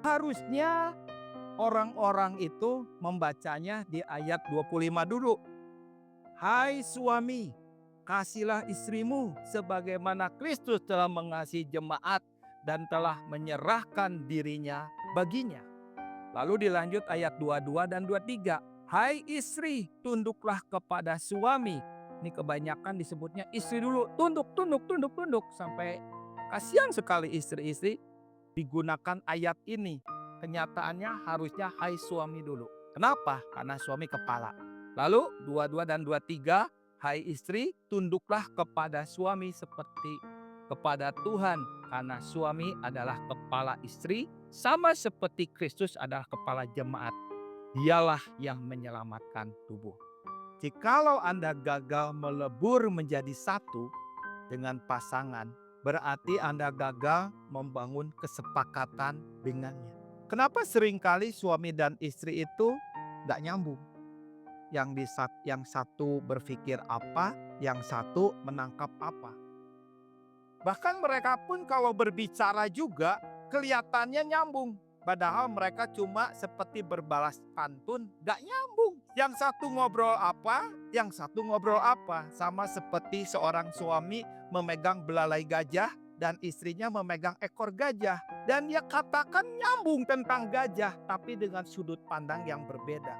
Harusnya orang-orang itu membacanya di ayat 25 dulu. Hai suami, kasihilah istrimu sebagaimana Kristus telah mengasihi jemaat dan telah menyerahkan dirinya baginya. Lalu dilanjut ayat 22 dan 23. Hai istri, tunduklah kepada suami. Ini kebanyakan disebutnya istri dulu. Tunduk, tunduk, tunduk, tunduk. Sampai kasihan sekali istri-istri digunakan ayat ini. Kenyataannya harusnya hai suami dulu. Kenapa? Karena suami kepala. Lalu 22 dan 23. Hai istri, tunduklah kepada suami seperti kepada Tuhan. Karena suami adalah kepala istri, sama seperti Kristus adalah kepala jemaat. Dialah yang menyelamatkan tubuh. Jikalau Anda gagal melebur menjadi satu dengan pasangan, berarti Anda gagal membangun kesepakatan dengannya. Kenapa seringkali suami dan istri itu gak nyambung? Yang satu berpikir apa, yang satu menangkap apa. Bahkan mereka pun kalau berbicara juga kelihatannya nyambung. Padahal mereka cuma seperti berbalas pantun, gak nyambung. Yang satu ngobrol apa, yang satu ngobrol apa. Sama seperti seorang suami memegang belalai gajah dan istrinya memegang ekor gajah. Dan dia katakan nyambung tentang gajah, tapi dengan sudut pandang yang berbeda.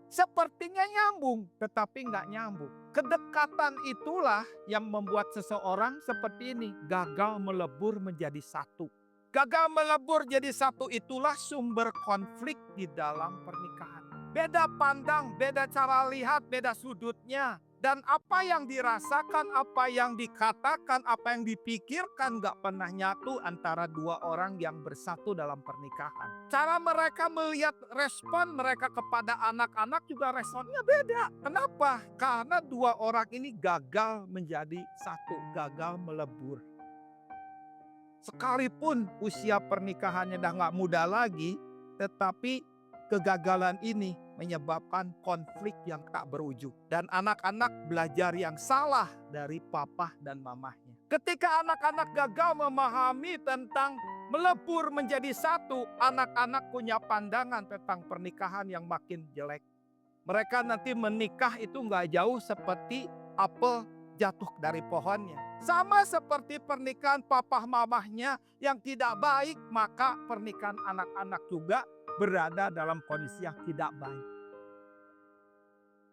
Sepertinya nyambung, tetapi nggak nyambung. Kedekatan itulah yang membuat seseorang seperti ini gagal melebur menjadi satu. Gagal melebur jadi satu itulah sumber konflik di dalam pernikahan. Beda pandang, beda cara lihat, beda sudutnya. Dan apa yang dirasakan, apa yang dikatakan, apa yang dipikirkan gak pernah nyatu antara dua orang yang bersatu dalam pernikahan. Cara mereka melihat respon mereka kepada anak-anak juga responnya beda. Kenapa? Karena dua orang ini gagal menjadi satu, gagal melebur. Sekalipun usia pernikahannya udah gak muda lagi, tetapi kegagalan ini menyebabkan konflik yang tak berujung. Dan anak-anak belajar yang salah dari papa dan mamahnya. Ketika anak-anak gagal memahami tentang melebur menjadi satu, anak-anak punya pandangan tentang pernikahan yang makin jelek. Mereka nanti menikah itu gak jauh seperti apel jatuh dari pohonnya. Sama seperti pernikahan papa mamahnya yang tidak baik, maka pernikahan anak-anak juga berada dalam kondisi yang tidak baik.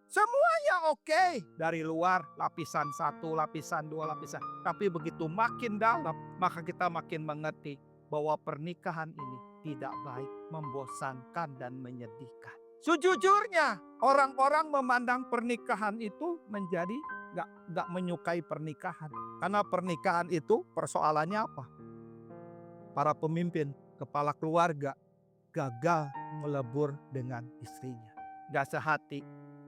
Semuanya oke dari luar, lapisan 1, lapisan 2, lapisan. Tapi begitu makin dalam, maka kita makin mengerti bahwa pernikahan ini tidak baik, membosankan dan menyedihkan. Sejujurnya, orang-orang memandang pernikahan itu menjadi gak menyukai pernikahan. Karena pernikahan itu persoalannya apa? Para pemimpin, kepala keluarga gagal melebur dengan istrinya. Gak sehati,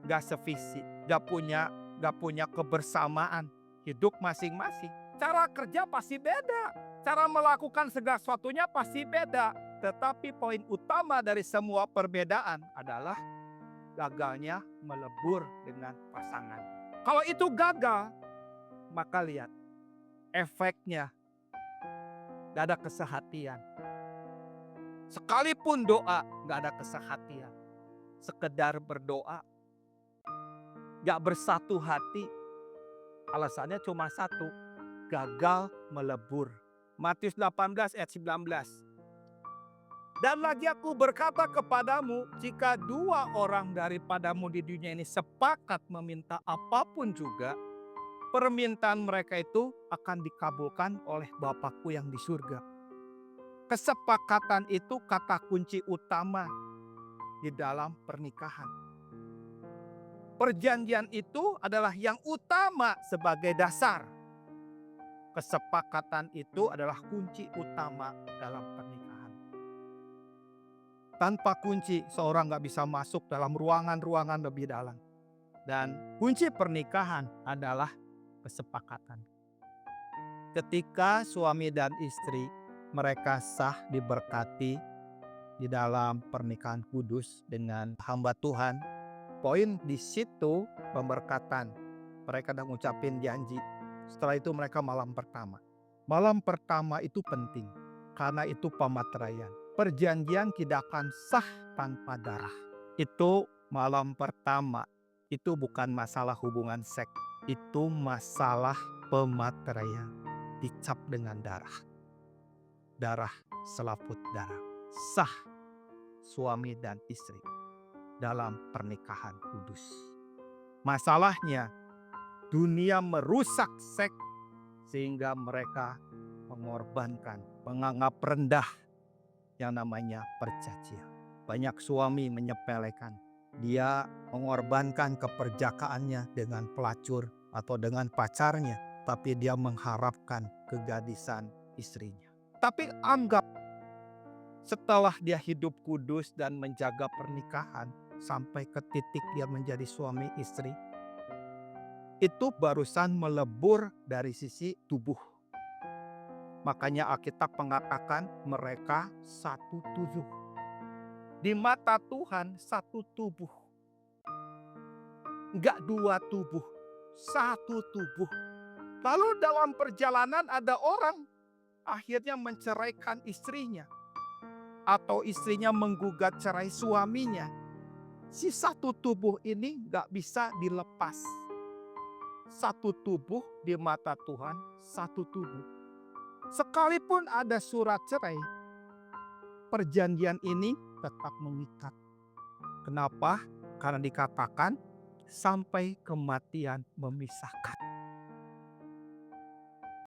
gak sevisi, gak punya kebersamaan. Hidup masing-masing. Cara kerja pasti beda. Cara melakukan segala sesuatunya pasti beda. Tetapi poin utama dari semua perbedaan adalah gagalnya melebur dengan pasangan. Kalau itu gagal, maka lihat efeknya gak ada kesehatian. Sekalipun doa gak ada kesehatian. Sekedar berdoa gak bersatu hati. Alasannya cuma satu, gagal melebur. Matius 18 ayat 19. Dan lagi aku berkata kepadamu, jika dua orang daripadamu di dunia ini sepakat meminta apapun juga, permintaan mereka itu akan dikabulkan oleh Bapakku yang di surga. Kesepakatan itu kata kunci utama di dalam pernikahan. Perjanjian itu adalah yang utama sebagai dasar. Kesepakatan itu adalah kunci utama dalam pernikahan. Tanpa kunci, seorang gak bisa masuk dalam ruangan-ruangan lebih dalam. Dan kunci pernikahan adalah kesepakatan. Ketika suami dan istri mereka sah diberkati di dalam pernikahan kudus dengan hamba Tuhan, poin di situ pemberkatan. Mereka udah ngucapin janji. Setelah itu mereka malam pertama. Malam pertama itu penting. Karena itu pemateraian. Perjanjian tidak akan sah tanpa darah. Itu malam pertama. Itu bukan masalah hubungan seks. Itu masalah pemateraian. Dicap dengan darah. Darah selaput darah. Sah suami dan istri dalam pernikahan kudus. Masalahnya, dunia merusak seks sehingga mereka mengorbankan, menganggap rendah yang namanya perjanjian. Banyak suami menyepelekan. Dia mengorbankan keperjakaannya dengan pelacur atau dengan pacarnya, tapi dia mengharapkan kegadisan istrinya. Tapi anggap setelah dia hidup kudus dan menjaga pernikahan sampai ke titik dia menjadi suami istri, itu barusan melebur dari sisi tubuh. Makanya Alkitab mengatakan mereka satu tubuh. Di mata Tuhan satu tubuh. Enggak dua tubuh, satu tubuh. Lalu dalam perjalanan ada orang akhirnya menceraikan istrinya. Atau istrinya menggugat cerai suaminya. Si satu tubuh ini enggak bisa dilepas. Satu tubuh di mata Tuhan, satu tubuh. Sekalipun ada surat cerai, perjanjian ini tetap mengikat. Kenapa? Karena dikatakan sampai kematian memisahkan.